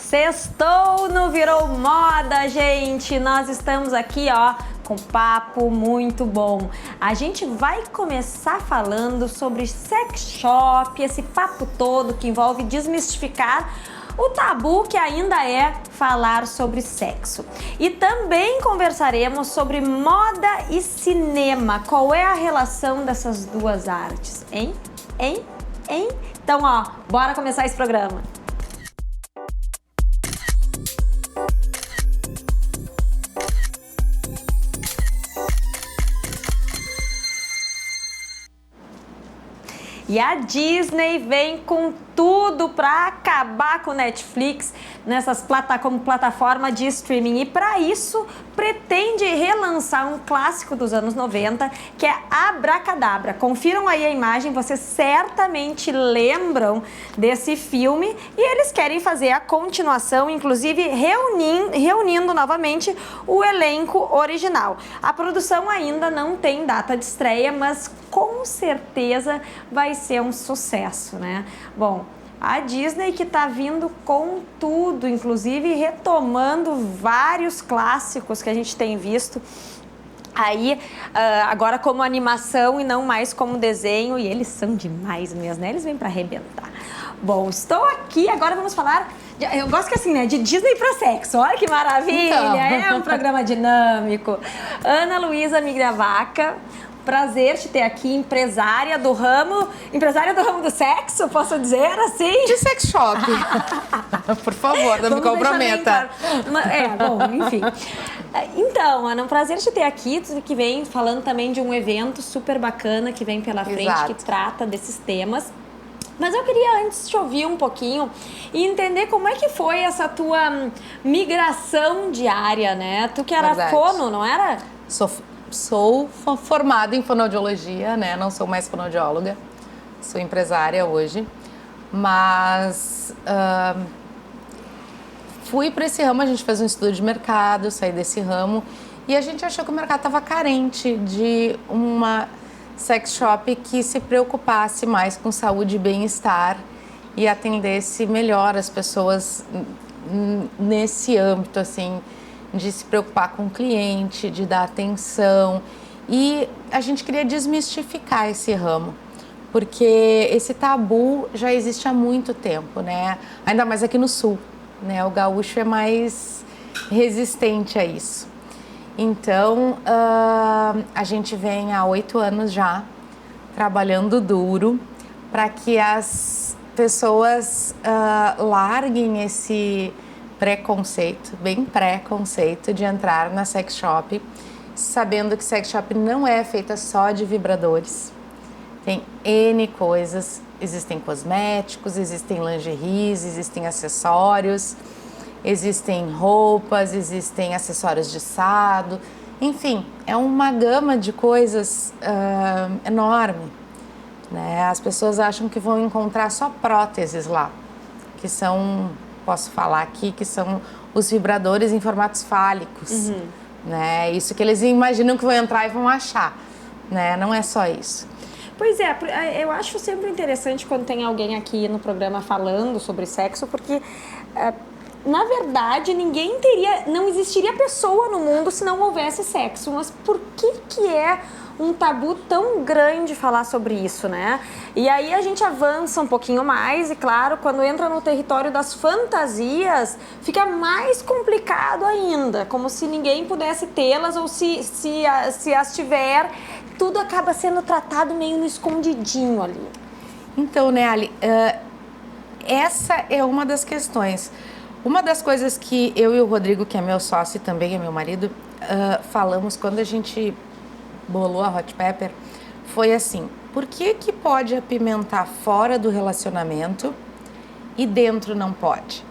Sextou no Virou Moda, gente! Nós estamos aqui, ó, com papo muito bom. A gente vai começar falando sobre sex shop, esse papo todo que envolve desmistificar o tabu que ainda é falar sobre sexo. E também conversaremos sobre moda e cinema. Qual é a relação dessas duas artes? Hein? Então, ó, bora começar esse programa. E a Disney vem com tudo para acabar com o Netflix como plataforma de streaming. E para isso, pretende relançar um clássico dos anos 90, que é Abracadabra. Confiram aí a imagem, vocês certamente lembram desse filme. E eles querem fazer a continuação, inclusive reunindo novamente o elenco original. A produção ainda não tem data de estreia, mas com certeza vai ser um sucesso, né? Bom, a Disney que tá vindo com tudo, inclusive retomando vários clássicos que a gente tem visto aí, agora como animação e não mais como desenho, e eles são demais mesmo, né? Eles vêm para arrebentar. Bom, estou aqui, agora vamos falar, eu gosto que assim, né, de Disney para sexo, olha que maravilha, então. É um programa dinâmico. Ana Luísa Migliavacca, prazer te ter aqui, empresária do ramo do sexo, posso dizer assim? De sex shop. Por favor, não me comprometa. Bom, enfim. Então, Ana, um prazer te ter aqui, que vem falando também de um evento super bacana que vem pela frente, Exato. que trata desses temas. Mas eu queria antes te ouvir um pouquinho e entender como é que foi essa tua migração diária, né? Tu que era fono, não era? Sou formada em fonoaudiologia, né? Não sou mais fonoaudióloga, sou empresária hoje, mas fui para esse ramo, a gente fez um estudo de mercado, saí desse ramo e a gente achou que o mercado estava carente de uma sex shop que se preocupasse mais com saúde e bem-estar e atendesse melhor as pessoas nesse âmbito, assim, de se preocupar com o cliente, de dar atenção. E a gente queria desmistificar esse ramo, porque esse tabu já existe há muito tempo, né? Ainda mais aqui no Sul, né? O gaúcho é mais resistente a isso. Então, a gente vem há 8 anos já trabalhando duro para que as pessoas larguem esse preconceito, bem preconceito de entrar na sex shop, sabendo que sex shop não é feita só de vibradores. Tem N coisas, existem cosméticos, existem lingeries, existem acessórios, existem roupas, existem acessórios de sado, enfim, é uma gama de coisas enorme, né? As pessoas acham que vão encontrar só próteses lá, que são, posso falar aqui, que são os vibradores em formatos fálicos, né? Isso que eles imaginam que vão entrar e vão achar, né? Não é só isso. Pois é, eu acho sempre interessante quando tem alguém aqui no programa falando sobre sexo, porque na verdade não existiria pessoa no mundo se não houvesse sexo, mas por que é um tabu tão grande falar sobre isso, né? E aí a gente avança um pouquinho mais e, claro, quando entra no território das fantasias, fica mais complicado ainda, como se ninguém pudesse tê-las ou se as tiver, tudo acaba sendo tratado meio no escondidinho ali. Então, né, Ali, essa é uma das questões. Uma das coisas que eu e o Rodrigo, que é meu sócio e também é meu marido, falamos quando a gente bolou a Hot Pepper, foi assim: por que pode apimentar fora do relacionamento e dentro não pode?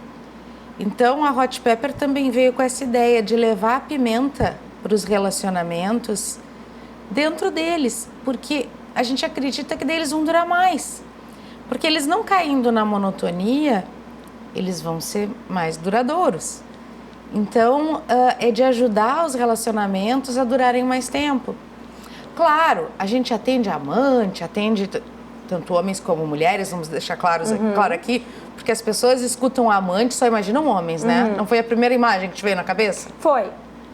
Então a Hot Pepper também veio com essa ideia de levar a pimenta para os relacionamentos dentro deles, porque a gente acredita que deles vão durar mais, porque eles não caindo na monotonia, eles vão ser mais duradouros. Então é de ajudar os relacionamentos a durarem mais tempo. Claro, a gente atende amante, atende tanto homens como mulheres, vamos deixar claro aqui, porque as pessoas escutam amante, só imaginam homens, né? Não foi a primeira imagem que te veio na cabeça? Foi.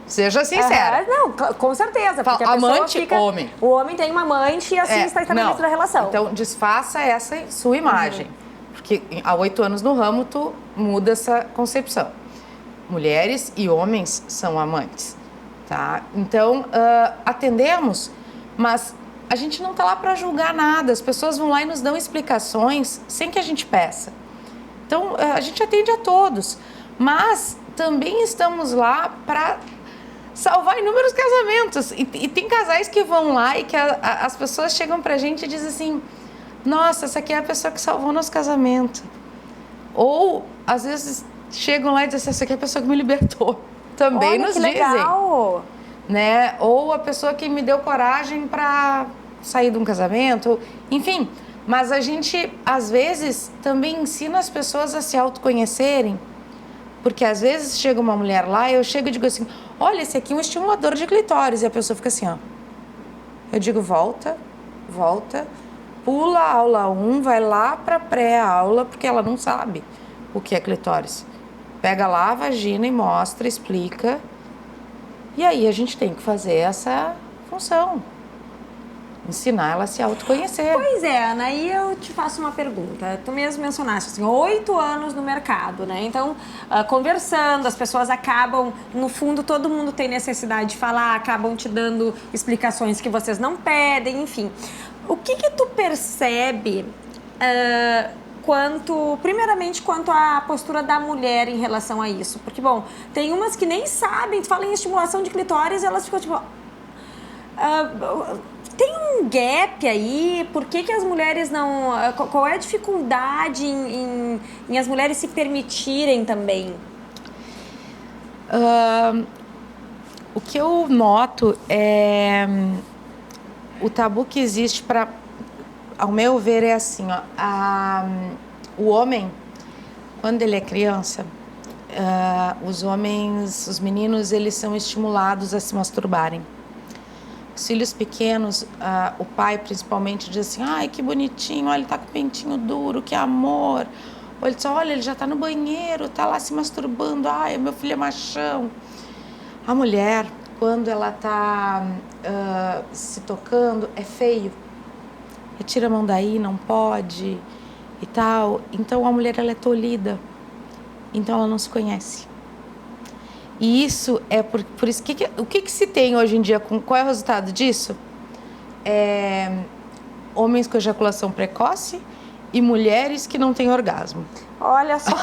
Seja sincera. Não, com certeza. Porque a pessoa Amante, fica, homem. O homem tem uma amante e assim está estabelecida a relação. Então, desfaça essa sua imagem. Porque há 8 anos no ramo, tu muda essa concepção. Mulheres e homens são amantes, tá? Então, atendemos, mas a gente não tá lá para julgar nada. As pessoas vão lá e nos dão explicações sem que a gente peça. Então, a gente atende a todos, mas também estamos lá para salvar inúmeros casamentos. E tem casais que vão lá e que as pessoas chegam pra gente e dizem assim, nossa, essa aqui é a pessoa que salvou nosso casamento. Ou, às vezes, chegam lá e dizem assim, essa aqui é a pessoa que me libertou. Também Olha, nos que dizem. legal. Né? Ou a pessoa que me deu coragem para sair de um casamento. Enfim, mas a gente, às vezes, também ensina as pessoas a se autoconhecerem. Porque, às vezes, chega uma mulher lá e eu chego e digo assim, olha, esse aqui é um estimulador de clitóris. E a pessoa fica assim, ó. Eu digo, volta, pula a aula 1, vai lá para pré-aula, porque ela não sabe o que é clitóris. Pega lá a vagina e mostra, explica. E aí a gente tem que fazer essa função. Ensinar ela a se autoconhecer. Pois é, Ana, aí eu te faço uma pergunta. Tu mesmo mencionaste, assim, 8 anos no mercado, né? Então, conversando, as pessoas acabam, no fundo, todo mundo tem necessidade de falar, acabam te dando explicações que vocês não pedem, enfim. O que tu percebe primeiramente, quanto à postura da mulher em relação a isso? Porque, bom, tem umas que nem sabem, tu fala em estimulação de clitóris, elas ficam tipo... tem um gap aí? Por que as mulheres não... Qual é a dificuldade em as mulheres se permitirem também? O que eu noto é... O tabu que existe para... Ao meu ver, é assim, ó, o homem, quando ele é criança, os meninos, eles são estimulados a se masturbarem. Os filhos pequenos, o pai principalmente diz assim, ai, que bonitinho, olha, ele tá com o pentinho duro, que amor. Ou ele diz, olha, ele já tá no banheiro, tá lá se masturbando, ai, meu filho é machão. A mulher, quando ela tá se tocando, é feio. Retira a mão daí, não pode e tal. Então a mulher, ela é tolhida. Então ela não se conhece. E isso é por isso o que se tem hoje em dia, qual é o resultado disso? Homens com ejaculação precoce e mulheres que não têm orgasmo. Olha só.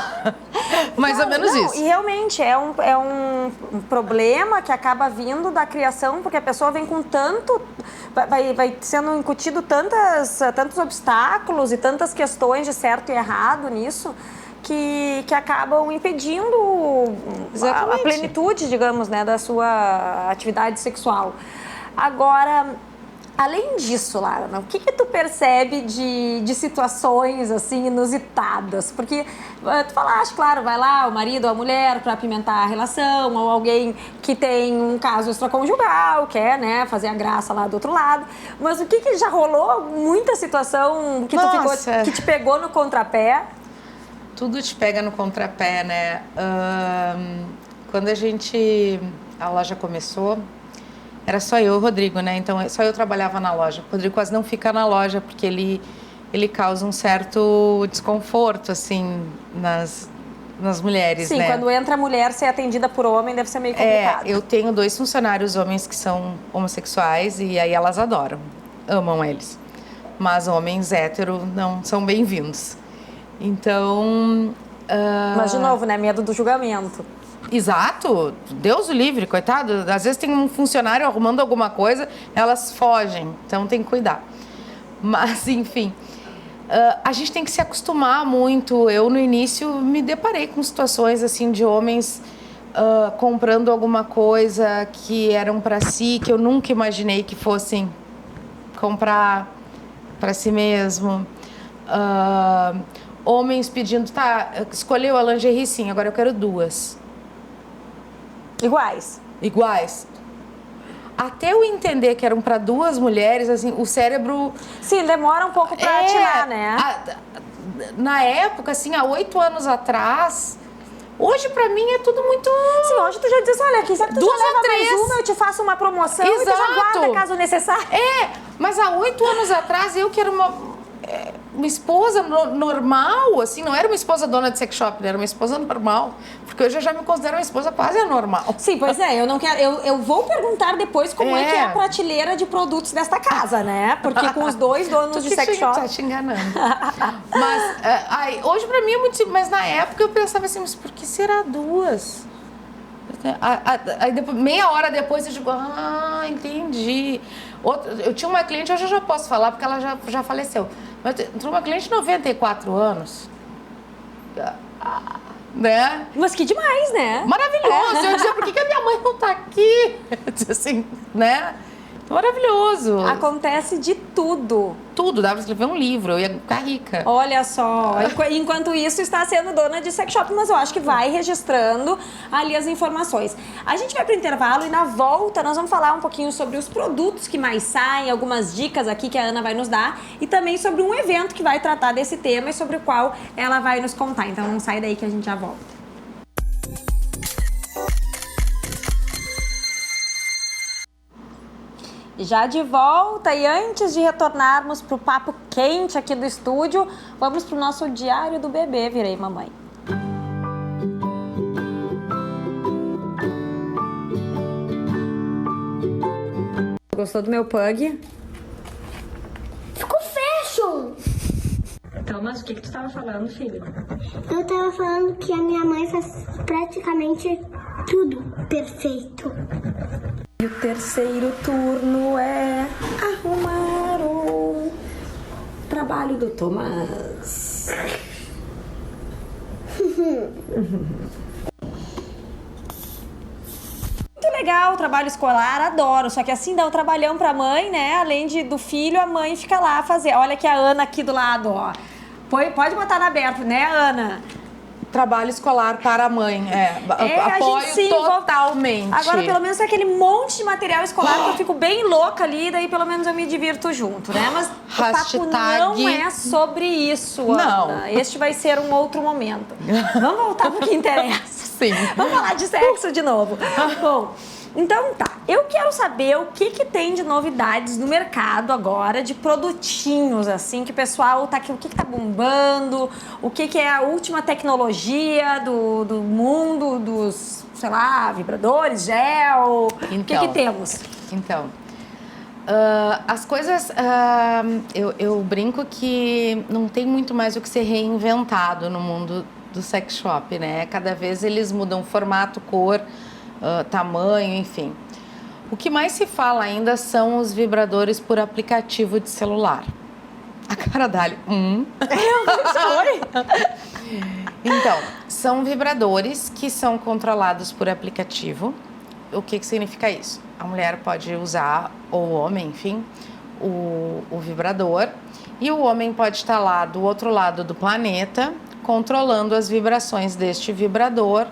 Mais ou menos isso. E realmente é um problema que acaba vindo da criação, porque a pessoa vem com tanto... Vai sendo incutido tantos obstáculos e tantas questões de certo e errado nisso, que acabam impedindo a plenitude, digamos, né, da sua atividade sexual. Agora... Além disso, Lara, o que tu percebe de situações assim inusitadas? Porque tu falaste, claro, vai lá o marido ou a mulher para apimentar a relação, ou alguém que tem um caso extraconjugal, quer, né, fazer a graça lá do outro lado. Mas o que já rolou? Muita situação que que te pegou no contrapé? Tudo te pega no contrapé, né? Quando a loja começou, era só eu e o Rodrigo, né? Então, só eu trabalhava na loja. O Rodrigo quase não fica na loja, porque ele causa um certo desconforto, assim, nas mulheres, Sim, né? quando entra mulher, ser atendida por homem deve ser meio complicado. Eu tenho 2 funcionários homens que são homossexuais e aí elas adoram, amam eles. Mas homens héteros não são bem-vindos. Então... Mas, de novo, né? Medo do julgamento. Exato, Deus o livre, coitado. Às vezes tem um funcionário arrumando alguma coisa, elas fogem, então tem que cuidar. Mas, enfim, a gente tem que se acostumar muito. Eu, no início, me deparei com situações assim de homens comprando alguma coisa que eram para si, que eu nunca imaginei que fossem comprar para si mesmo. Homens pedindo, escolheu a lingerie, sim, agora eu quero 2. Iguais. Até eu entender que eram para 2 mulheres, assim, o cérebro... Sim, demora um pouco para atinar, né? na época, assim, há 8 anos atrás, hoje pra mim é tudo muito... Sim, hoje tu já diz, olha, aqui sabe, tu Duas já ou leva três. mais uma, eu te faço uma promoção e tu já Exato. guarda caso necessário. Mas há 8 anos atrás, eu que era uma esposa normal, assim, não era uma esposa dona de sex shop, era uma esposa normal, porque hoje eu já me considero uma esposa quase anormal. Sim, pois é, eu não quero, eu vou perguntar depois como é que é a prateleira de produtos desta casa, né? Porque com os dois donos de sex shop... Tá te enganando. Mas hoje pra mim é muito simples, mas na época eu pensava assim, mas por que será 2? Aí depois, meia hora depois eu digo, entendi. Eu tinha uma cliente, hoje eu já posso falar porque ela já faleceu. Mas tinha uma cliente de 94 anos. Né? Mas que demais, né? Maravilhoso! Eu dizia, por que a minha mãe não tá aqui? Eu dizia assim, né? Maravilhoso! Acontece de tudo. Tudo, dava pra escrever um livro, eu ia ficar rica. Olha só, enquanto isso está sendo dona de sex shop, mas eu acho que vai registrando ali as informações. A gente vai para o intervalo e na volta nós vamos falar um pouquinho sobre os produtos que mais saem, algumas dicas aqui que a Ana vai nos dar e também sobre um evento que vai tratar desse tema e sobre o qual ela vai nos contar. Então não sai daí que a gente já volta. Já de volta e antes de retornarmos para o papo quente aqui do estúdio, vamos para o nosso diário do bebê, virei mamãe. Gostou do meu pug? Ficou fashion! Então, mas o que tu estava falando, filho? Eu tava falando que a minha mãe faz praticamente tudo perfeito. E o terceiro turno é arrumar o trabalho do Tomás. Muito legal o trabalho escolar, adoro. Só que assim dá um trabalhão pra mãe, né? Além do filho, a mãe fica lá a fazer. Olha que a Ana aqui do lado, ó. Pode botar na aberto, né, Ana? Trabalho escolar para a mãe, apoio totalmente. Agora, pelo menos é aquele monte de material escolar que eu fico bem louca ali, daí pelo menos eu me divirto junto, né? Mas o papo não é sobre isso, Ana. Não. Este vai ser um outro momento. Vamos voltar pro que interessa. Sim. Vamos falar de sexo de novo. Bom, então tá. Eu quero saber o que tem de novidades no mercado agora, de produtinhos, assim, que o pessoal tá aqui, o que tá bombando, o que é a última tecnologia do mundo dos, sei lá, vibradores, gel, Então, o que temos? Então, as coisas, eu brinco que não tem muito mais o que ser reinventado no mundo do sex shop, né? Cada vez eles mudam formato, cor, tamanho, enfim. O que mais se fala ainda são os vibradores por aplicativo de celular. A cara dali. Então, são vibradores que são controlados por aplicativo. O que significa isso? A mulher pode usar, ou o homem, enfim, o vibrador. E o homem pode estar lá do outro lado do planeta, controlando as vibrações deste vibrador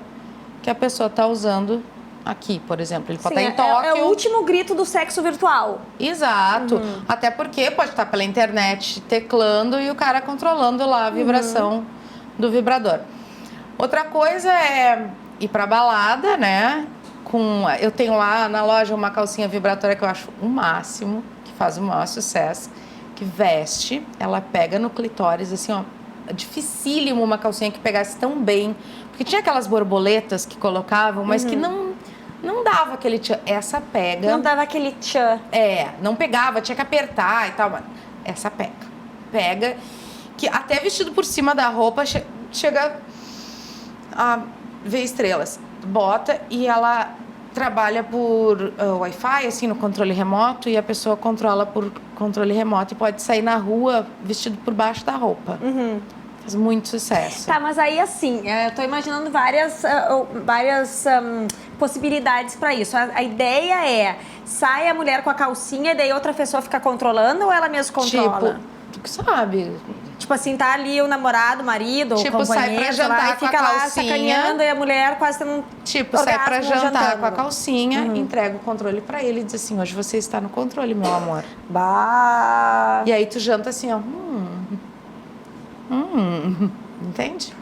que a pessoa está usando aqui, por exemplo. Ele pode estar em Tóquio. É o último grito do sexo virtual. Exato. Até porque pode estar pela internet teclando e o cara controlando lá a vibração do vibrador. Outra coisa é ir pra balada, né? Eu tenho lá na loja uma calcinha vibratória que eu acho o máximo, que faz o maior sucesso, que veste, ela pega no clitóris, assim, ó, dificílimo uma calcinha que pegasse tão bem, porque tinha aquelas borboletas que colocavam, mas que não dava aquele tchan. Essa pega. Não dava aquele tchan. Não pegava, tinha que apertar e tal, mas essa pega. Pega, que até vestido por cima da roupa chega a ver estrelas. Bota e ela trabalha por Wi-Fi, assim, no controle remoto, e a pessoa controla por controle remoto e pode sair na rua vestido por baixo da roupa. Faz muito sucesso. Tá, mas aí assim, eu tô imaginando várias possibilidades pra isso. A ideia é, sai a mulher com a calcinha e daí outra pessoa fica controlando ou ela mesma controla? Tipo, tu que sabe. Tipo assim, tá ali o namorado, o marido, o companheiro, sai pra jantar lá, e com a fica lá calcinha. sacaneando e a mulher quase tendo Sai pra jantar jantando. com a calcinha, entrega o controle pra ele e diz assim, hoje você está no controle, meu amor. Bah! E aí tu janta assim, ó. Entende?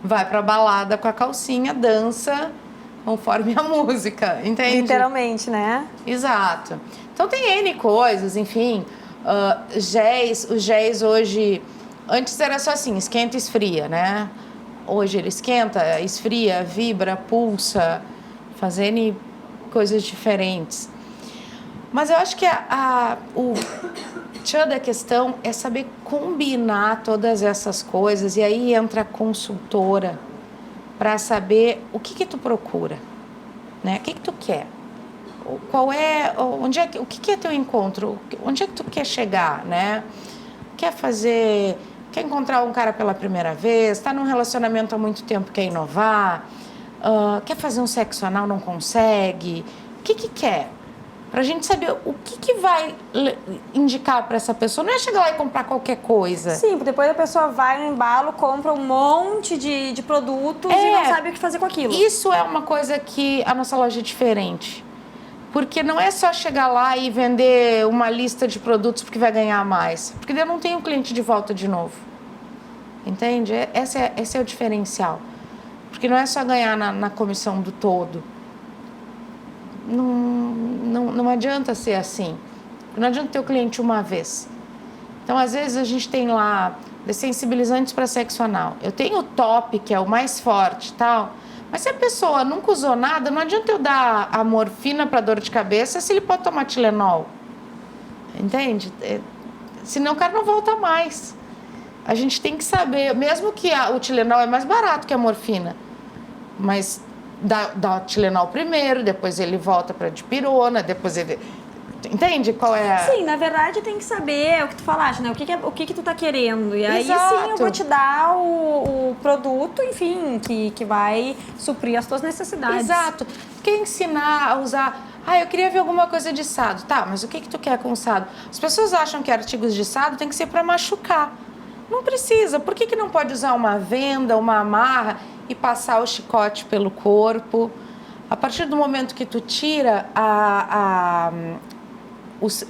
Vai pra balada com a calcinha, dança conforme a música, entende? Literalmente, né? Exato. Então tem N coisas, enfim. Géis, os géis hoje... Antes era só assim, esquenta e esfria, né? Hoje ele esquenta, esfria, vibra, pulsa, fazendo coisas diferentes. Mas eu acho que o tchan da questão é saber combinar todas essas coisas. E aí entra a consultora para saber o que tu procura, né? O que tu quer? Qual é, onde é, o que é teu encontro? Onde é que tu quer chegar, né? Quer encontrar um cara pela primeira vez? Está num relacionamento há muito tempo, quer inovar? Quer fazer um sexo anal, não consegue? O que quer? Pra gente saber o que vai indicar para essa pessoa. Não é chegar lá e comprar qualquer coisa. Sim, depois a pessoa vai no embalo, compra um monte de produtos e não sabe o que fazer com aquilo. Isso é uma coisa que a nossa loja é diferente. Porque não é só chegar lá e vender uma lista de produtos porque vai ganhar mais. Porque daí eu não tenho cliente de volta de novo. Entende? Esse é o diferencial. Porque não é só ganhar na comissão do todo. Não adianta ser assim. Não adianta ter o cliente uma vez. Então, às vezes, a gente tem lá dessensibilizantes para sexo anal. Eu tenho o top, que é o mais forte e tal. Mas se a pessoa nunca usou nada, não adianta eu dar a morfina para dor de cabeça se ele pode tomar Tilenol. Entende? Senão o cara não volta mais. A gente tem que saber, mesmo que o Tilenol é mais barato que a morfina, mas dá o Tilenol primeiro, depois ele volta para dipirona, depois ele... Entende qual é a... Sim, na verdade tem que saber o que tu falaste, né? O que tu tá querendo. E aí Exato. Sim eu vou te dar o produto, enfim, que vai suprir as tuas necessidades. Exato. Quer ensinar a usar... eu queria ver alguma coisa de sado. Tá, mas o que tu quer com sado? As pessoas acham que artigos de sado tem que ser para machucar. Não precisa. Por que não pode usar uma venda, uma amarra e passar o chicote pelo corpo? A partir do momento que tu tira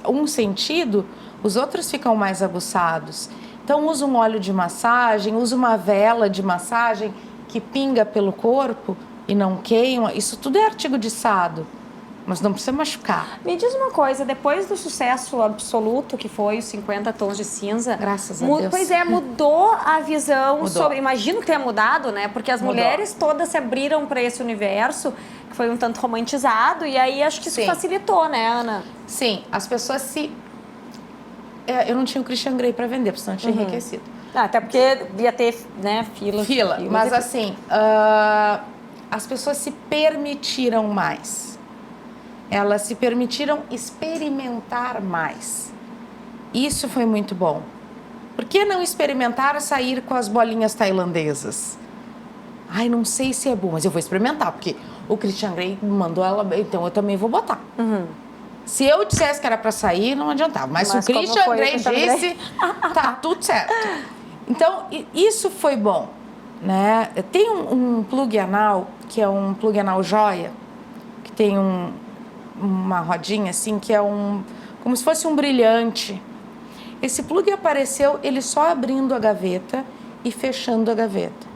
um sentido, os outros ficam mais aguçados. Então, usa um óleo de massagem, usa uma vela de massagem que pinga pelo corpo e não queima. Isso tudo é artigo de sado, mas não precisa machucar. Me diz uma coisa, depois do sucesso absoluto que foi os 50 Tons de Cinza... Graças a Deus. Pois é, mudou a visão Mudou. sobre... Imagino que tenha mudado, né? Porque as mulheres todas se abriram para esse universo, que foi um tanto romantizado, e aí acho que isso facilitou, né, Ana? Sim, as pessoas se... Eu não tinha o Christian Grey para vender, porque senão eu tinha enriquecido. Até porque ia ter, né, filas. Mas assim, as pessoas se permitiram mais. Elas se permitiram experimentar mais. Isso foi muito bom. Por que não experimentar sair com as bolinhas tailandesas? Não sei se é bom, mas eu vou experimentar, porque o Christian Grey mandou ela, então eu também vou botar. Se eu dissesse que era para sair, não adiantava. Mas se o Christian Grey disse, tá tudo certo. Então, isso foi bom, né? Tem um plug anal, que é um plug anal joia, que tem uma rodinha assim, que é como se fosse um brilhante. Esse plug apareceu ele só abrindo a gaveta e fechando a gaveta.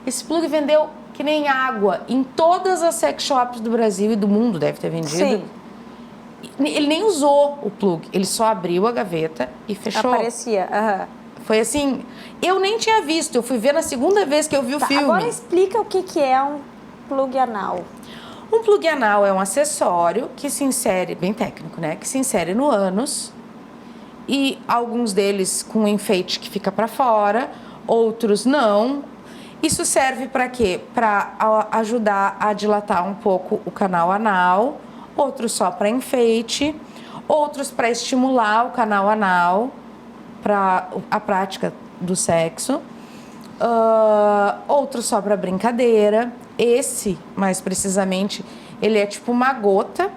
Esse plug vendeu que nem água em todas as sex shops do Brasil e do mundo, deve ter vendido. Sim. Ele nem usou o plug, ele só abriu a gaveta e fechou. Aparecia, Foi assim, eu nem tinha visto, eu fui ver na segunda vez que eu vi o filme. Agora explica o que é um plug anal. Um plug anal é um acessório que se insere, bem técnico, né? Que se insere no ânus e alguns deles com enfeite que fica para fora, outros não. Isso serve para quê? Para ajudar a dilatar um pouco o canal anal, outros só para enfeite, outros para estimular o canal anal para a prática do sexo, outros só para brincadeira. Esse, mais precisamente, ele é tipo uma gota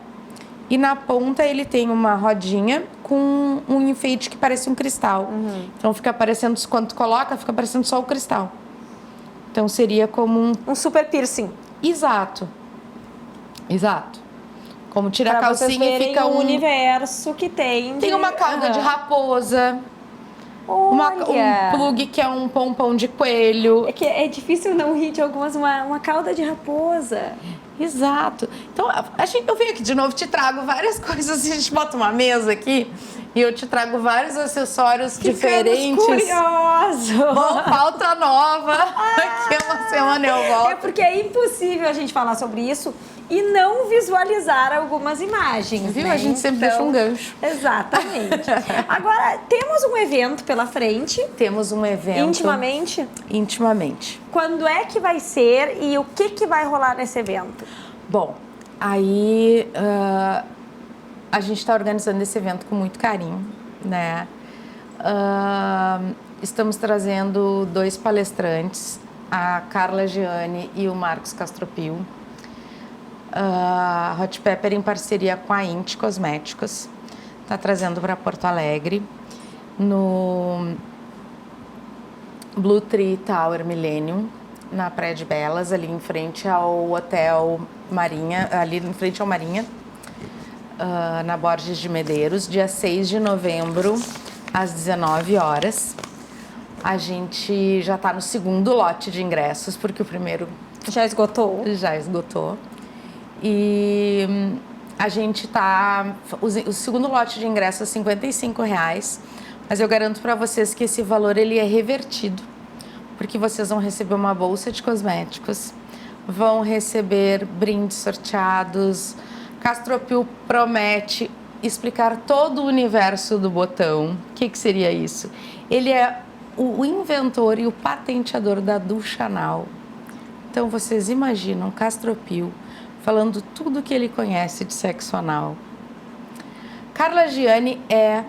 e na ponta ele tem uma rodinha com um enfeite que parece um cristal. Então fica parecendo, quando tu coloca, fica parecendo só o cristal. Então seria como um super piercing. Exato. Como tira a calcinha e fica um universo que tem uma cauda de raposa, Olha! Um plug que é um pompom de coelho. É que é difícil não rir de algumas, uma cauda de raposa. Exato. Então, eu venho aqui de novo, te trago várias coisas. A gente bota uma mesa aqui e eu te trago vários acessórios diferentes. Curioso! Bom, pauta nova. Daqui a uma semana eu volto. É porque é impossível a gente falar sobre isso e não visualizar algumas imagens, Viu? né? A gente sempre deixa um gancho. Exatamente. Agora, temos um evento pela frente. Temos um evento. Intimamente? Intimamente. Quando é que vai ser e o que vai rolar nesse evento? Bom, aí a gente está organizando esse evento com muito carinho, né? Estamos trazendo 2 palestrantes, a Carla Gianni e o Marcos Castropil. A Hot Pepper, em parceria com a Inti Cosméticos, está trazendo para Porto Alegre, no Blue Tree Tower Millennium, na Praia de Belas, ali em frente ao Hotel Marinha, ali em frente ao Marinha, na Borges de Medeiros, dia 6 de novembro, às 19 horas. A gente já está no segundo lote de ingressos, porque o primeiro Já esgotou? já esgotou. E a gente está... O segundo lote de ingressos é R$55, mas eu garanto para vocês que esse valor ele é revertido, porque vocês vão receber uma bolsa de cosméticos, vão receber brindes sorteados. Castropil promete explicar todo o universo do botão. O que seria isso? Ele é o inventor e o patenteador da Duchanal. Então vocês imaginam Castropil falando tudo que ele conhece de sexo anal. Carla Gianni é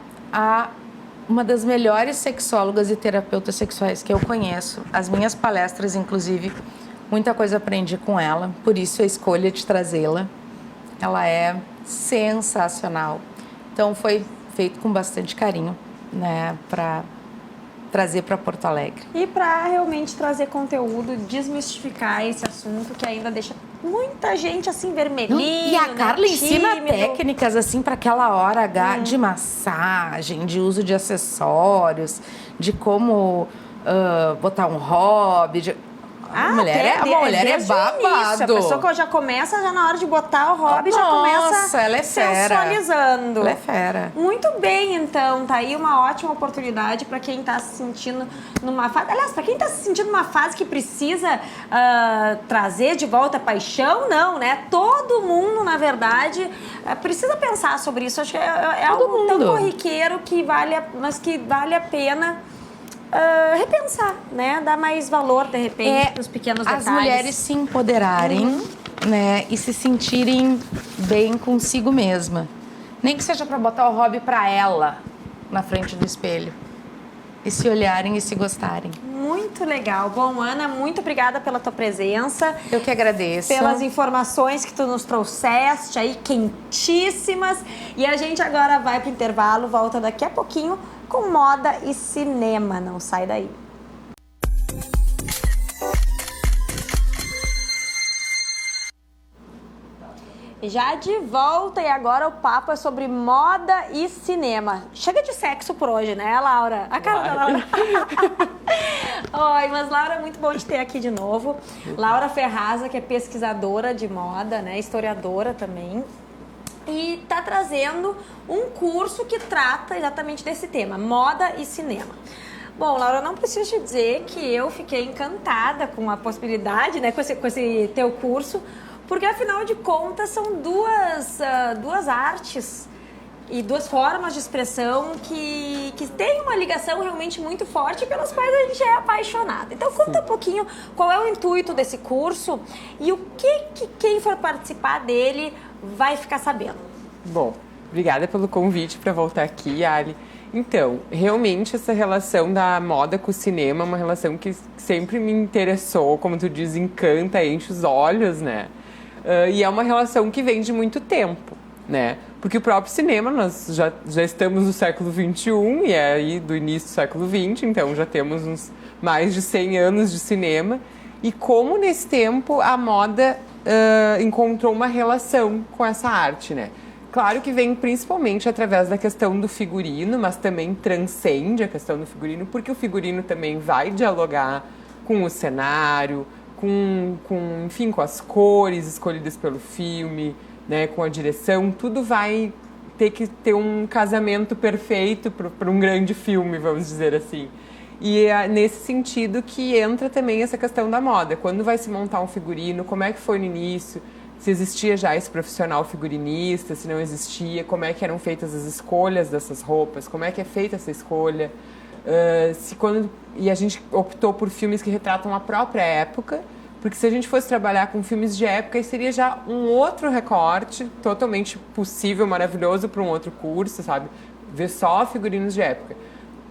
uma das melhores sexólogas e terapeutas sexuais que eu conheço. As minhas palestras, inclusive, muita coisa aprendi com ela, por isso a escolha de trazê-la. Ela é sensacional. Então foi feito com bastante carinho, né, para trazer para Porto Alegre. E para realmente trazer conteúdo, desmistificar esse assunto que ainda deixa muita gente assim vermelhinho. E a Carla ensina tímido. técnicas assim para aquela hora H de massagem, de uso de acessórios, de como botar um hobby. A mulher é desde o babado. início, a pessoa que já começa já na hora de botar o hobby, já começa Nossa, ela é fera. sensualizando. Ela é fera. Muito bem, então, tá aí uma ótima oportunidade para quem tá se sentindo numa fase, aliás, para quem tá se sentindo numa fase que precisa trazer de volta a paixão, não, né? Todo mundo, na verdade, precisa pensar sobre isso. Acho que é algo tão corriqueiro que vale a pena repensar, né? Dar mais valor, de repente, para os pequenos detalhes. As mulheres se empoderarem, né? E se sentirem bem consigo mesma. Nem que seja para botar o hobby para ela na frente do espelho. E se olharem e se gostarem. Muito legal. Bom, Ana, muito obrigada pela tua presença. Eu que agradeço. Pelas informações que tu nos trouxeste aí, quentíssimas. E a gente agora vai pro intervalo, volta daqui a pouquinho com moda e cinema. Não sai daí. Já de volta, e agora o papo é sobre moda e cinema. Chega de sexo por hoje, né, Laura? A cara da Laura. Oi, mas Laura, é muito bom te ter aqui de novo. Laura Ferraza, que é pesquisadora de moda, né, historiadora também. E tá trazendo um curso que trata exatamente desse tema, moda e cinema. Bom, Laura, não preciso te dizer que eu fiquei encantada com a possibilidade, né, com esse teu curso, porque afinal de contas são duas artes e duas formas de expressão que têm uma ligação realmente muito forte pelas quais a gente é apaixonada. Então conta um pouquinho qual é o intuito desse curso e o que quem for participar dele vai ficar sabendo. Bom, obrigada pelo convite para voltar aqui, Ali. Então, realmente essa relação da moda com o cinema é uma relação que sempre me interessou, como tu diz, encanta, enche os olhos, né? E é uma relação que vem de muito tempo, né? Porque o próprio cinema, nós já estamos no século XXI e é aí do início do século XX, então já temos uns mais de 100 anos de cinema. E como nesse tempo a moda encontrou uma relação com essa arte, né? claro que vem principalmente através da questão do figurino, mas também transcende a questão do figurino, porque o figurino também vai dialogar com o cenário, enfim, com as cores escolhidas pelo filme, né, com a direção, tudo vai ter que ter um casamento perfeito para um grande filme, vamos dizer assim. E é nesse sentido que entra também essa questão da moda. Quando vai se montar um figurino, como é que foi no início? Se existia já esse profissional figurinista, se não existia, como é que eram feitas as escolhas dessas roupas, como é que é feita essa escolha. E a gente optou por filmes que retratam a própria época, porque se a gente fosse trabalhar com filmes de época, seria já um outro recorte, totalmente possível, maravilhoso para um outro curso, sabe? Ver só figurinos de época.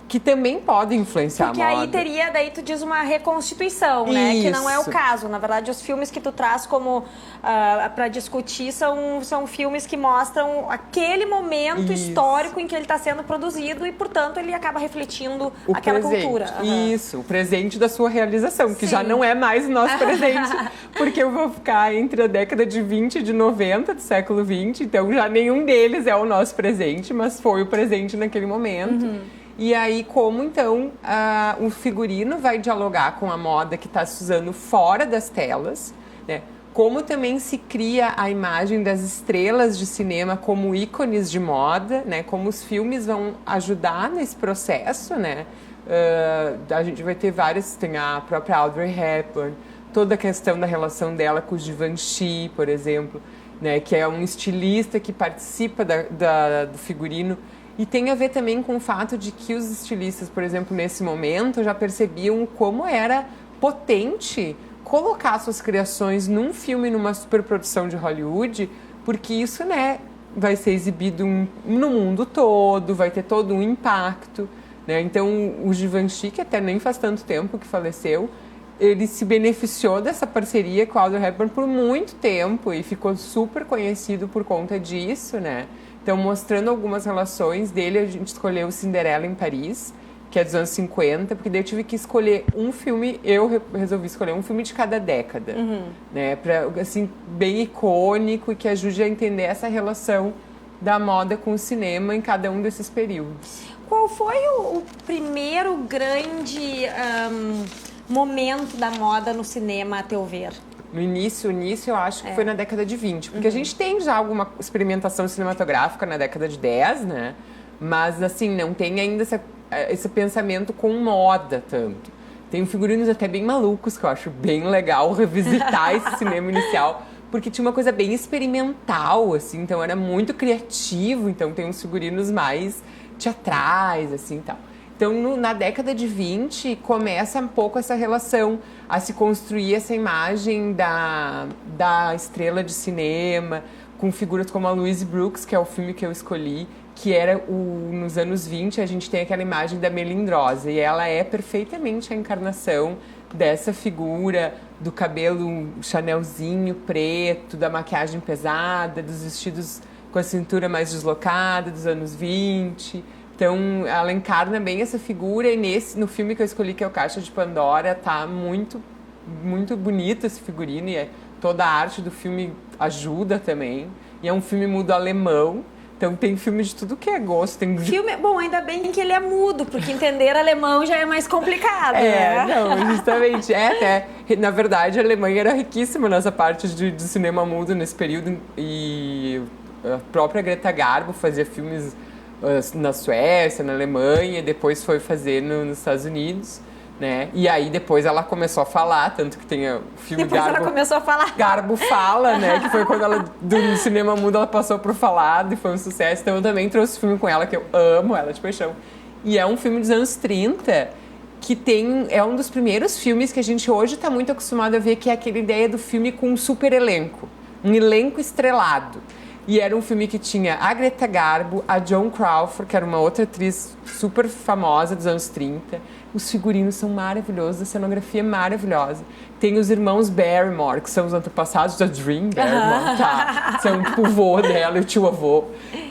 Que também podem influenciar porque a moda. aí teria, daí tu diz uma reconstituição, né? Que não é o caso. Na verdade, os filmes que tu traz como para discutir são filmes que mostram aquele momento histórico em que ele está sendo produzido e, portanto, ele acaba refletindo aquela cultura. Isso, o presente da sua realização, que já não é mais o nosso presente, porque eu vou ficar entre a década de 20 e de 90 do século 20, então já nenhum deles é o nosso presente, mas foi o presente naquele momento. E aí, como então o figurino vai dialogar com a moda que está se usando fora das telas, né? Como também se cria a imagem das estrelas de cinema como ícones de moda, né? Como os filmes vão ajudar nesse processo, né? A gente vai ter tem a própria Audrey Hepburn, toda a questão da relação dela com o Givenchy, por exemplo, né? Que é um estilista que participa do figurino. E tem a ver também com o fato de que os estilistas, por exemplo, nesse momento, já percebiam como era potente colocar suas criações num filme, numa superprodução de Hollywood, porque isso, né, vai ser exibido no mundo todo, vai ter todo um impacto, né? Então, o Givenchy, que até nem faz tanto tempo que faleceu, ele se beneficiou dessa parceria com a Audrey Hepburn por muito tempo e ficou super conhecido por conta disso, né? Então, mostrando algumas relações dele, a gente escolheu Cinderela em Paris, que é dos anos 50, porque daí eu tive que escolher um filme, eu resolvi escolher um filme de cada década, né? Assim, bem icônico e que ajude a entender essa relação da moda com o cinema em cada um desses períodos. Qual foi o primeiro grande momento da moda no cinema, a teu ver? No início eu acho que foi na década de 20, porque a gente tem já alguma experimentação cinematográfica na década de 10, né? Mas, assim, não tem ainda esse pensamento com moda tanto. Tem figurinos até bem malucos, que eu acho bem legal revisitar esse cinema inicial, porque tinha uma coisa bem experimental, assim, então era muito criativo, então tem uns figurinos mais teatrais, assim, tal. Então, na década de 20, começa um pouco essa relação, a se construir essa imagem da estrela de cinema, com figuras como a Louise Brooks, que é o filme que eu escolhi, que era nos anos 20, a gente tem aquela imagem da Melindrosa, e ela é perfeitamente a encarnação dessa figura, do cabelo chanelzinho preto, da maquiagem pesada, dos vestidos com a cintura mais deslocada dos anos 20... Então, ela encarna bem essa figura e no filme que eu escolhi, que é o Caixa de Pandora, tá muito, muito bonito esse figurino e toda a arte do filme ajuda também. E é um filme mudo alemão, então tem filme de tudo que é gosto. Bom, ainda bem que ele é mudo, porque entender alemão já é mais complicado, né? Não, justamente. Na verdade, a Alemanha era riquíssima nessa parte de cinema mudo nesse período e a própria Greta Garbo fazia filmes na Suécia, na Alemanha, depois foi fazer nos Estados Unidos, né? E aí depois ela começou a falar, tanto que tem o filme depois Garbo... ela começou a falar. Garbo Fala, né? Que foi quando ela, do cinema mudo, ela passou pro falado e foi um sucesso. Então eu também trouxe o filme com ela, que eu amo ela de paixão. E é um filme dos anos 30, que é um dos primeiros filmes que a gente hoje está muito acostumado a ver, que é aquela ideia do filme com um super elenco. Um elenco estrelado. E era um filme que tinha a Greta Garbo, a Joan Crawford, que era uma outra atriz super famosa dos anos 30. Os figurinos são maravilhosos, a cenografia é maravilhosa. Tem os irmãos Barrymore, que são os antepassados da Dream Barrymore, tá? São tipo o vô dela e o tio-avô.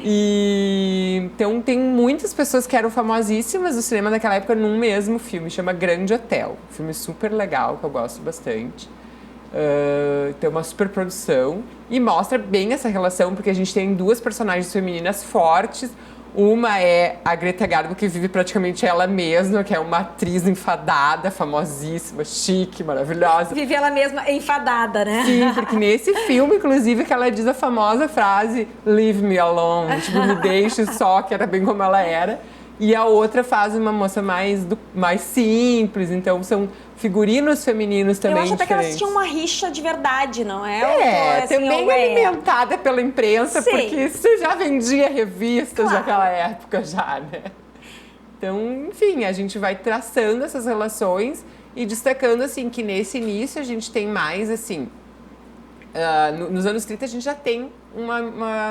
E então tem muitas pessoas que eram famosíssimas do cinema naquela época num mesmo filme, chama Grande Hotel. Um filme super legal, que eu gosto bastante. tem uma super produção e mostra bem essa relação, porque a gente tem duas personagens femininas fortes. Uma é a Greta Garbo, que vive praticamente ela mesma, que é uma atriz enfadada, famosíssima, chique, maravilhosa. Vive ela mesma enfadada, né? Sim, porque nesse filme, inclusive, que ela diz a famosa frase "Leave me alone", tipo, me deixe só, que era bem como ela era. E a outra faz uma moça mais simples, então são figurinos femininos também Eu acho até que elas diferentes. tinham uma rixa de verdade, não é? É, também alimentada pela imprensa, Sim. porque isso já vendia revistas Claro. naquela época já, né? Então, enfim, a gente vai traçando essas relações e destacando, assim, que nesse início a gente tem mais, assim... nos anos 30 a gente já tem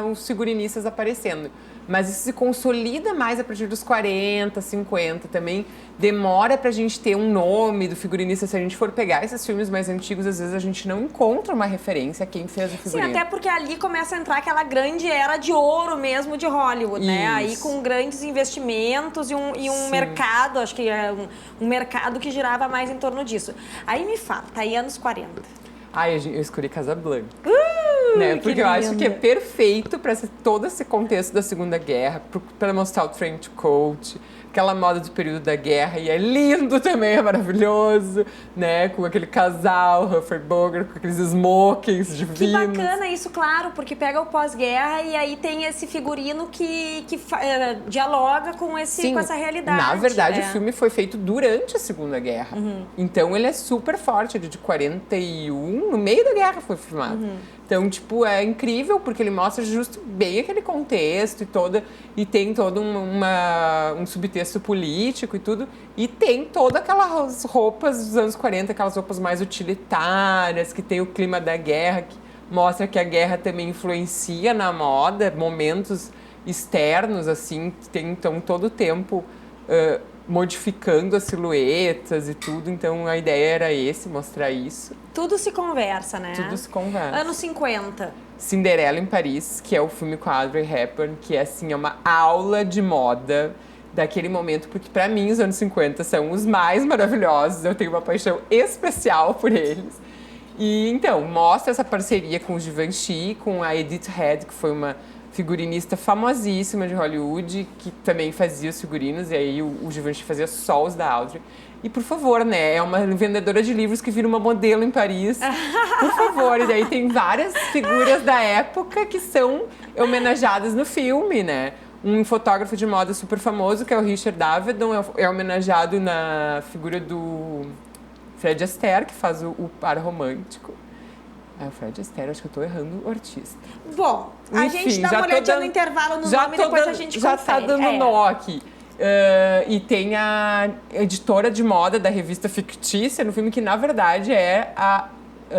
uns figurinistas aparecendo. Mas isso se consolida mais a partir dos 40, 50 também. Demora pra gente ter um nome do figurinista. Se a gente for pegar esses filmes mais antigos, às vezes a gente não encontra uma referência a quem fez o Sim, figurino. até porque ali começa a entrar aquela grande era de ouro mesmo de Hollywood, né? Aí Isso. com grandes investimentos e um Sim. mercado, acho que é um mercado que girava mais em torno disso. Aí me fala, tá aí anos 40. Ai, eu escolhi Casablanca. Né? que Porque eu acho lindo. que é perfeito para todo esse contexto da Segunda Guerra, para mostrar o trench coat, aquela moda do período da guerra, e é lindo também, é maravilhoso, né? Com aquele casal, Humphrey Bogart, com aqueles smokings divinos. Que bacana isso, claro, porque pega o pós-guerra e aí tem esse figurino que dialoga com, com essa realidade. Na verdade, né? o filme foi feito durante a Segunda Guerra. Então, ele é super forte, ele é de 41, no meio da guerra foi filmado. Então, tipo, é incrível, porque ele mostra justo bem aquele contexto e tem todo um subtexto político e tudo. E tem todas aquelas roupas dos anos 40, aquelas roupas mais utilitárias, que tem o clima da guerra, que mostra que a guerra também influencia na moda, momentos externos, assim, então todo o tempo modificando as silhuetas e tudo. Então a ideia era mostrar isso. Tudo se conversa, né? Tudo se conversa. Anos 50. Cinderela em Paris, que é o filme com a Audrey Hepburn, que é assim, é uma aula de moda daquele momento, porque pra mim os anos 50 são os mais maravilhosos, eu tenho uma paixão especial por eles. E então, mostra essa parceria com o Givenchy, com a Edith Head, que foi uma figurinista famosíssima de Hollywood, que também fazia os figurinos, e aí o Givenchy fazia só os da Audrey. E, por favor, né, é uma vendedora de livros que vira uma modelo em Paris. Por favor, e daí tem várias figuras da época que são homenageadas no filme, né? Um fotógrafo de moda super famoso, que é o Richard Avedon, é homenageado na figura do Fred Astaire, que faz o par romântico. É o Fred Astaire, acho que eu tô errando o artista. Bom, a Enfim, gente dá já uma tô olhadinha dando- no intervalo no já nome e tô depois a dando- gente já confere. tá dando nó aqui. E tem a editora de moda da revista fictícia no filme, que na verdade é a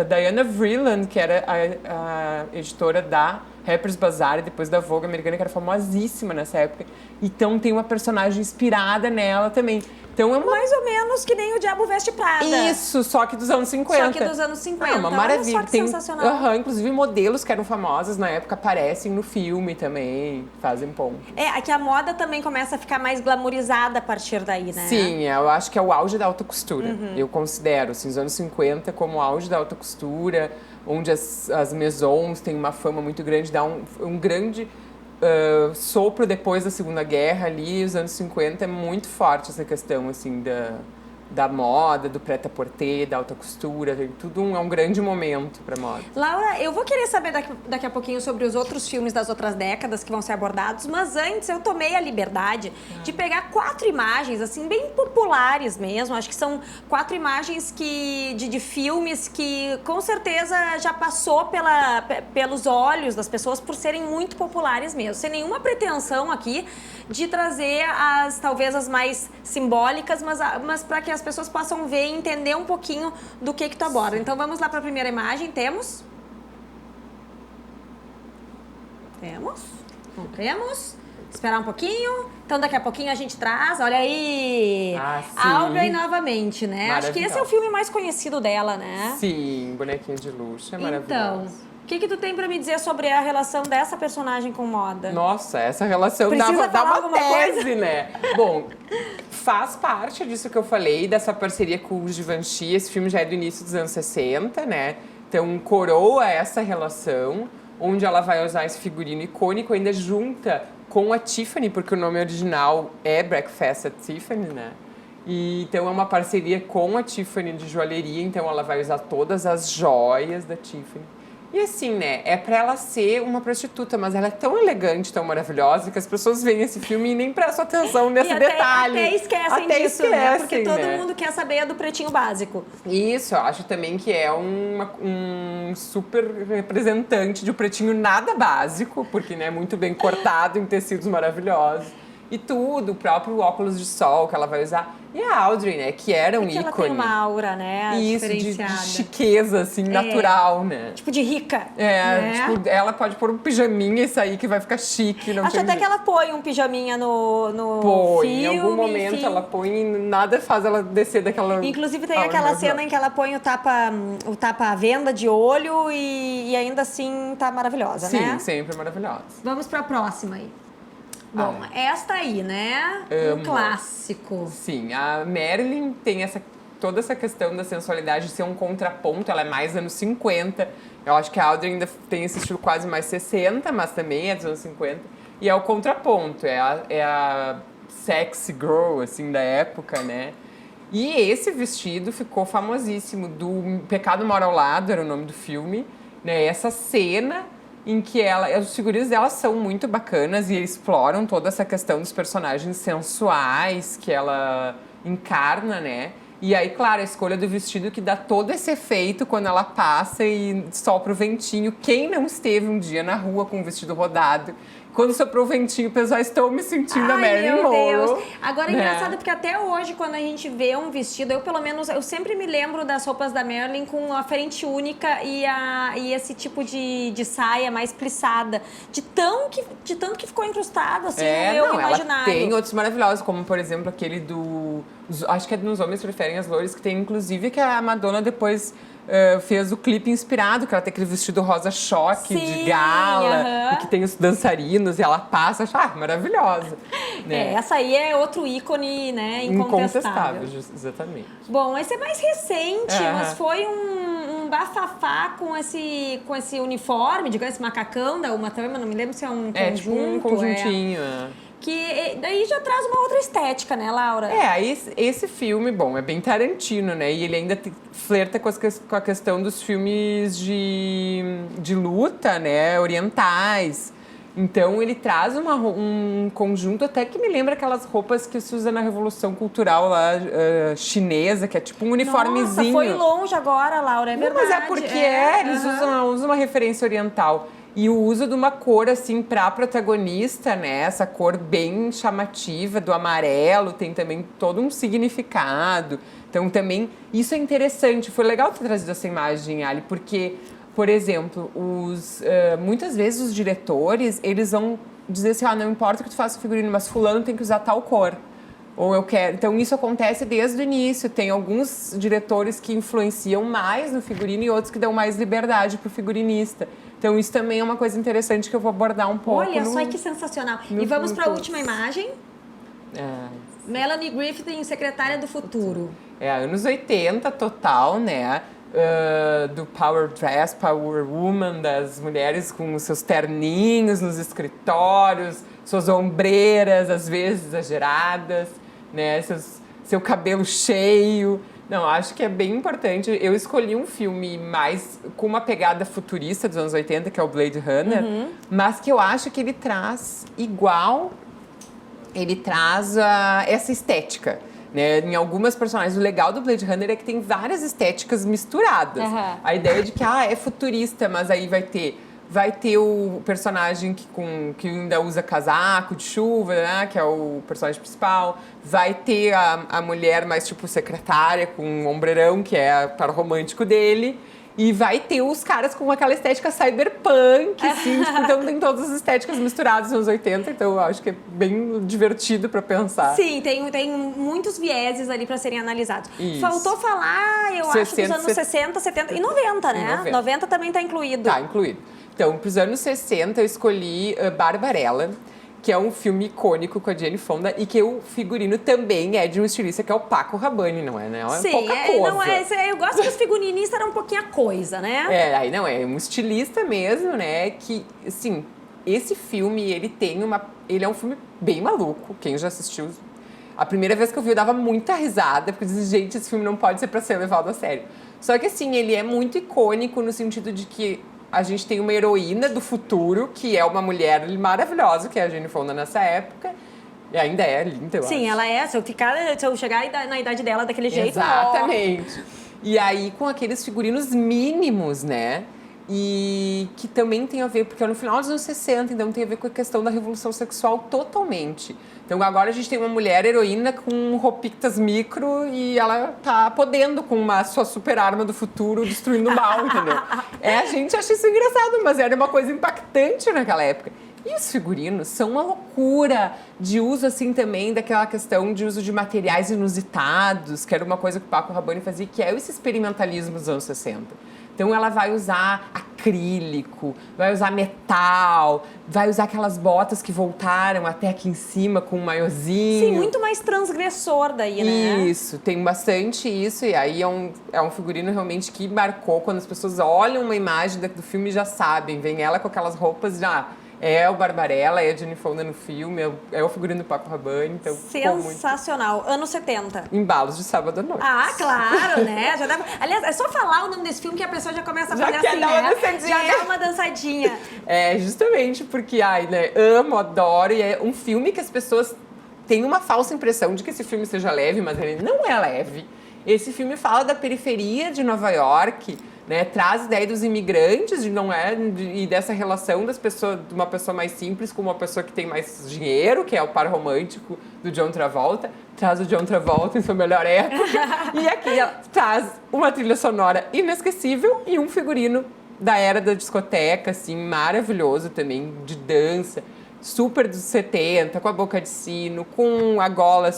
Diana Vreeland, que era a editora da Harper's Bazaar e depois da Vogue americana, que era famosíssima nessa época. Então tem uma personagem inspirada nela também. Então é uma... Mais ou menos que nem o Diabo Veste Prada. Isso, só que dos anos 50. Só que dos anos 50. É uma Olha maravilha. só que sensacional. Inclusive modelos que eram famosos na época aparecem no filme também, fazem ponto. Aqui a moda também começa a ficar mais glamourizada a partir daí, né? Sim, eu acho que é o auge da alta costura. Eu considero, assim, os anos 50 como o auge da alta costura, onde as maisons têm uma fama muito grande, dá um grande sopro depois da Segunda Guerra ali, os anos 50 é muito forte essa questão, assim, da moda, do prêt-à-porter, da alta costura, tudo é um grande momento para moda. Laura, eu vou querer saber daqui a pouquinho sobre os outros filmes das outras décadas que vão ser abordados, mas antes eu tomei a liberdade de pegar 4 imagens, assim, bem populares mesmo. Acho que são 4 imagens de filmes que com certeza já passou pelos olhos das pessoas por serem muito populares mesmo. Sem nenhuma pretensão aqui de trazer talvez as mais simbólicas, mas para que as pessoas possam ver e entender um pouquinho do que tu aborda. Então vamos lá para a primeira imagem. Temos? Temos? Não temos? Esperar um pouquinho? Então daqui a pouquinho a gente traz, olha aí, Ah, sim. a Audrey novamente, né? Acho que esse é o Maravilhosa. filme mais conhecido dela, né? Sim, bonequinha de luxo, é Então, maravilhoso. o que tu tem pra me dizer sobre a relação dessa personagem com moda? Nossa, essa relação Precisa dá falar uma alguma tese, né? Bom, faz parte disso que eu falei, dessa parceria com o Givenchy. Esse filme já é do início dos anos 60, né? Então, coroa essa relação, onde ela vai usar esse figurino icônico, ainda junta com a Tiffany, porque o nome original é Breakfast at Tiffany, né? E, então, é uma parceria com a Tiffany de joalheria, então ela vai usar todas as joias da Tiffany. E assim, né, é pra ela ser uma prostituta, mas ela é tão elegante, tão maravilhosa, que as pessoas veem esse filme e nem prestam atenção nesse detalhe. Até esquecem Até disso, né? Porque esquecem, todo né? mundo quer saber do pretinho básico. Isso, eu acho também que é um super representante de um pretinho nada básico, porque né, muito bem cortado em tecidos maravilhosos. E tudo, o próprio óculos de sol que ela vai usar. E a Audrey, né, que era um Porque ela ícone. tem uma aura, né? Isso, de diferenciada. chiqueza, assim, natural, né? Tipo de rica. É, né? tipo, ela pode pôr um pijaminha e sair que vai ficar chique. Não Acho tem até jeito. que ela põe um pijaminha no Põe, filme. em algum momento enfim. ela põe e nada faz ela descer daquela... Inclusive tem aura aquela maravilhosa. cena em que ela põe o tapa-venda de olho e ainda assim tá maravilhosa, Sim, né? sempre maravilhosa. Vamos pra próxima aí. Bom, esta aí, né? Amo. Um clássico. Sim, a Marilyn tem toda essa questão da sensualidade de ser um contraponto, ela é mais anos 50. Eu acho que a Audrey ainda tem esse estilo quase mais 60, mas também é dos anos 50. E é o contraponto, é a sexy girl, assim, da época, né? E esse vestido ficou famosíssimo, do Pecado Mora ao Lado, era o nome do filme, né? Essa cena em que os figurinos dela são muito bacanas e exploram toda essa questão dos personagens sensuais que ela encarna, né? E aí, claro, a escolha do vestido que dá todo esse efeito quando ela passa e sopra o ventinho. Quem não esteve um dia na rua com o vestido rodado? Quando soprou o ventinho, pessoal, estou me sentindo a Ai, Marilyn meu Monroe. Deus. Agora é né? engraçado porque até hoje, quando a gente vê um vestido, eu pelo menos, eu sempre me lembro das roupas da Marilyn com a frente única e esse tipo de saia mais plissada. De tanto que ficou incrustado, assim, no meu imaginário. Ela tem outros maravilhosos, como, por exemplo, aquele acho que é nos Homens Preferem as Loures, que tem, inclusive, que a Madonna depois... fez o clipe inspirado, que ela tem aquele vestido rosa choque de gala, e que tem os dançarinos, e ela passa, maravilhosa. Né? Essa aí é outro ícone, né, incontestável. Exatamente. Bom, esse é mais recente, Aham. mas foi um bafafá com esse uniforme, digamos, esse macacão da Uma Thurman, não me lembro se é um conjunto. Tipo um conjuntinho, Que daí já traz uma outra estética, né, Laura? Aí esse filme, bom, é bem Tarantino, né? E ele ainda flerta com a questão dos filmes de luta, né? Orientais. Então ele traz um conjunto até que me lembra aquelas roupas que se usa na Revolução Cultural lá chinesa, que é tipo um uniformezinho. Nossa, foi longe agora, Laura, é Não, verdade. mas é porque eles usam uma referência oriental. E o uso de uma cor, assim, pra protagonista, né? Essa cor bem chamativa do amarelo, tem também todo um significado. Então, também, isso é interessante. Foi legal ter trazido essa imagem, Ali, porque, por exemplo, muitas vezes os diretores, eles vão dizer assim, não importa que tu faça o figurino, mas fulano tem que usar tal cor. Ou eu quero. Então, isso acontece desde o início. Tem alguns diretores que influenciam mais no figurino e outros que dão mais liberdade pro figurinista. Então, isso também é uma coisa interessante que eu vou abordar um pouco. Olha só que sensacional. E vamos para a última imagem. Melanie Griffith, Secretária do Futuro. Anos 80 total, né? Do Power Dress, Power Woman, das mulheres com os seus terninhos nos escritórios, suas ombreiras, às vezes exageradas, né? Seu cabelo cheio. Não, acho que é bem importante. Eu escolhi um filme mais com uma pegada futurista dos anos 80, que é o Blade Runner, mas que eu acho que ele traz essa estética. Né? Em algumas personagens, o legal do Blade Runner é que tem várias estéticas misturadas. A ideia de que é futurista, mas aí vai ter o personagem que ainda usa casaco de chuva, né? Que é o personagem principal. Vai ter a mulher mais tipo secretária, com um ombreirão, que é o par romântico dele. E vai ter os caras com aquela estética cyberpunk, assim, tipo, então tem todas as estéticas misturadas nos 80, então eu acho que é bem divertido pra pensar. Sim, tem muitos vieses ali pra serem analizados. Isso. Faltou falar, eu acho, dos anos 60, 70 e 90, né? 90 também tá incluído. Tá, incluído. Então, pros anos 60, eu escolhi Barbarella, que é um filme icônico com a Jane Fonda e que o figurino também é de um estilista que é o Paco Rabanne, não é? Né? É Sim, pouca coisa. não é, eu gosto que os figurinistas eram um pouquinho a coisa, né? Aí não, é um estilista mesmo, né? Que, assim, esse filme, ele é um filme bem maluco. Quem já assistiu, a primeira vez que eu vi eu dava muita risada, porque eu disse, gente, esse filme não pode ser pra ser levado a sério. Só que, assim, ele é muito icônico no sentido de que a gente tem uma heroína do futuro, que é uma mulher maravilhosa, que é a Jane Fonda nessa época. E ainda é linda, eu acho. Sim, ela é. Se eu chegar na idade dela daquele jeito... Exatamente. E aí, com aqueles figurinos mínimos, né? E que também tem a ver, porque é no final dos anos 60, então tem a ver com a questão da revolução sexual totalmente. Então agora a gente tem uma mulher heroína com roupitas micro e ela tá podendo com uma sua super arma do futuro destruindo o mal, entendeu? A gente acha isso engraçado, mas era uma coisa impactante naquela época. E os figurinos são uma loucura de uso, assim, também daquela questão de uso de materiais inusitados, que era uma coisa que o Paco Rabanne fazia, que é esse experimentalismo dos anos 60. Então, ela vai usar acrílico, vai usar metal, vai usar aquelas botas que voltaram até aqui em cima com um maiozinho. Sim, muito mais transgressor daí, né? Isso, tem bastante isso. E aí é um figurino realmente que marcou. Quando as pessoas olham uma imagem do filme, já sabem. Vem ela com aquelas roupas já... É o Barbarella, é a Jane Fonda no filme, é o figurino do Paco Rabanne, então sensacional. Anos 70. Embalos de sábado à noite. Ah, claro, né? Já dá... Aliás, é só falar o nome desse filme que a pessoa já começa a fazer assim, né? Já dá uma dançadinha. É, justamente porque, amo, adoro, e é um filme que as pessoas têm uma falsa impressão de que esse filme seja leve, mas ele não é leve. Esse filme fala da periferia de Nova York, né, traz a ideia dos imigrantes e dessa relação das pessoas, de uma pessoa mais simples com uma pessoa que tem mais dinheiro, que é o par romântico do John Travolta. Traz o John Travolta em sua melhor época. E aqui traz uma trilha sonora inesquecível e um figurino da era da discoteca, assim, maravilhoso também, de dança, super dos 70, com a boca de sino, com a gola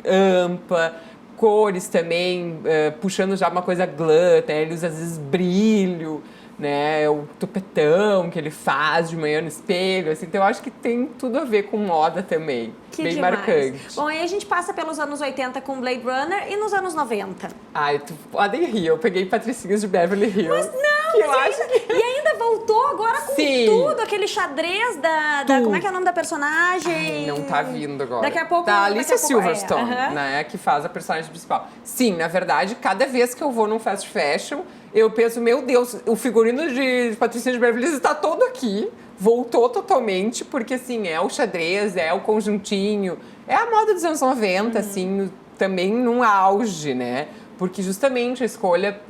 ampla, cores também, puxando já uma coisa glam, né? Ele usa às vezes brilho, né? O tupetão que ele faz de manhã no espelho, assim. Então eu acho que tem tudo a ver com moda também. Que bem demais. Marcante. Bom, aí a gente passa pelos anos 80 com Blade Runner e nos anos 90. Ai, tu podem rir, eu peguei Patricinhas de Beverly Hills. Mas não, que eu acho que... E ainda voltou agora com Sim. tudo, aquele xadrez da... Como é que é o nome da personagem? Ai, não tá vindo agora. Daqui a pouco... Da Alicia Silverstone, uhum. né, que faz a personagem principal. Sim, na verdade, cada vez que eu vou num fast fashion, eu penso, meu Deus, o figurino de Patricinha de Beverly Hills está todo aqui. Voltou totalmente, porque, assim, é o xadrez, é o conjuntinho, é a moda dos anos 90, assim, também num auge, né? Porque justamente a escolha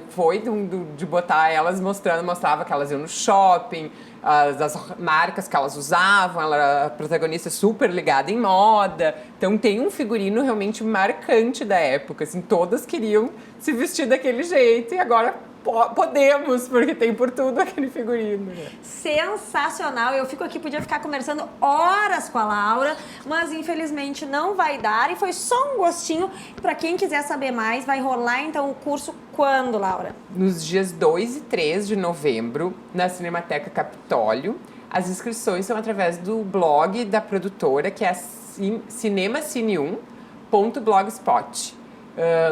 foi de botar elas mostrava que elas iam no shopping, as marcas que elas usavam, ela era a protagonista super ligada em moda. Então tem um figurino realmente marcante da época, assim, todas queriam se vestir daquele jeito e agora podemos, porque tem por tudo aquele figurino. Né? Sensacional, eu fico aqui, podia ficar conversando horas com a Laura, mas infelizmente não vai dar e foi só um gostinho. Para quem quiser saber mais, vai rolar então o curso quando, Laura? Nos dias 2 e 3 de novembro, na Cinemateca Capitólio. As inscrições são através do blog da produtora, que é cinemacine1.blogspot.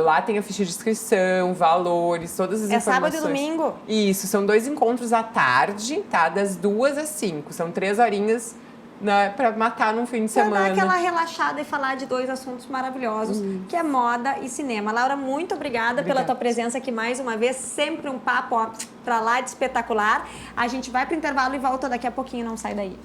Lá tem a ficha de inscrição, valores, todas as informações. É sábado e domingo? Isso, são 2 encontros à tarde, tá? Das 2 às 5. São 3 horinhas, né, pra matar num fim de semana. Pra dar aquela relaxada e falar de 2 assuntos maravilhosos, que é moda e cinema. Laura, muito obrigada pela tua presença aqui mais uma vez. Sempre um papo, ó, pra lá de espetacular. A gente vai pro intervalo e volta daqui a pouquinho, não sai daí.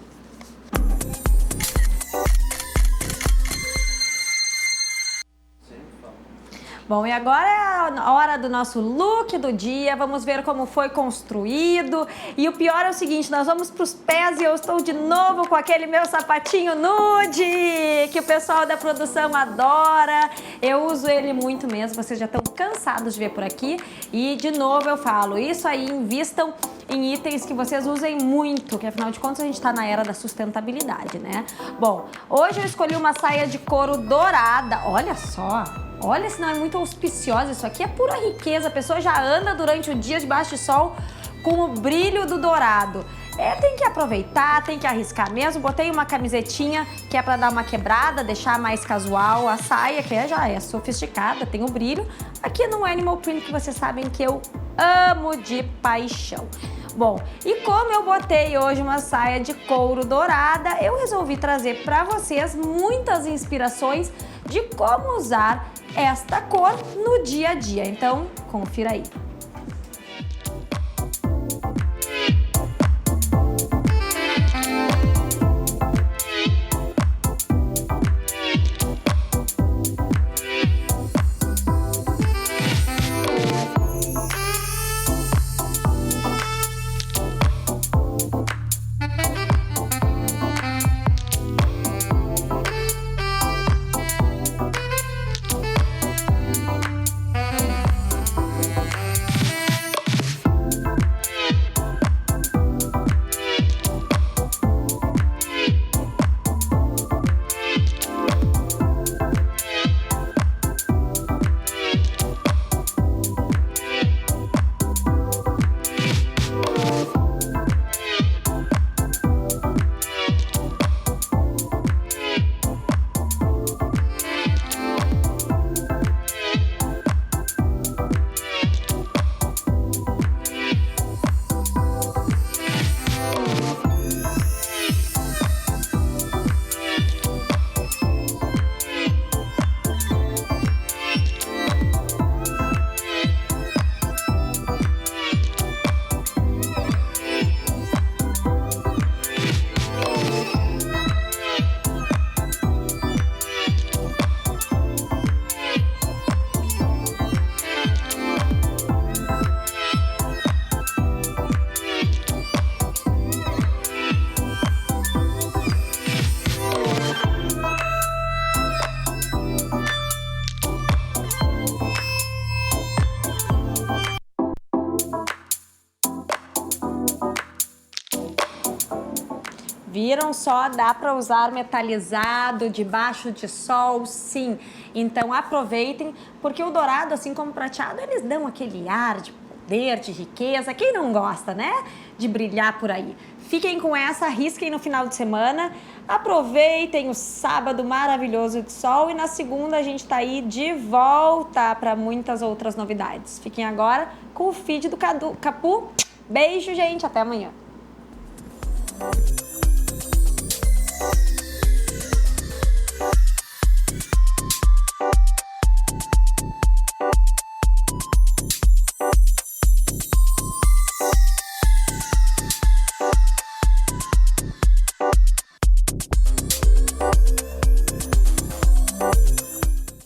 Bom, e agora é a hora do nosso look do dia. Vamos ver como foi construído. E o pior é o seguinte, nós vamos para os pés e eu estou de novo com aquele meu sapatinho nude, que o pessoal da produção adora. Eu uso ele muito mesmo, vocês já estão cansados de ver por aqui. E de novo eu falo, isso aí, invistam em itens que vocês usem muito, que afinal de contas a gente está na era da sustentabilidade, né? Bom, hoje eu escolhi uma saia de couro dourada, olha só. Olha, se não é muito auspiciosa, isso aqui é pura riqueza, a pessoa já anda durante o dia debaixo de sol com o brilho do dourado. Tem que aproveitar, tem que arriscar mesmo. Botei uma camisetinha que é para dar uma quebrada, deixar mais casual a saia, que já é sofisticada, tem o brilho. Aqui no Animal Print, que vocês sabem que eu amo de paixão. Bom, e como eu botei hoje uma saia de couro dourada, eu resolvi trazer para vocês muitas inspirações de como usar esta cor no dia a dia. Então, confira aí. Viram só? Dá para usar metalizado, debaixo de sol, sim. Então aproveitem, porque o dourado, assim como o prateado, eles dão aquele ar de poder, de riqueza. Quem não gosta, né? De brilhar por aí. Fiquem com essa, arrisquem no final de semana. Aproveitem o sábado maravilhoso de sol e na segunda a gente tá aí de volta para muitas outras novidades. Fiquem agora com o feed do Capu. Beijo, gente. Até amanhã.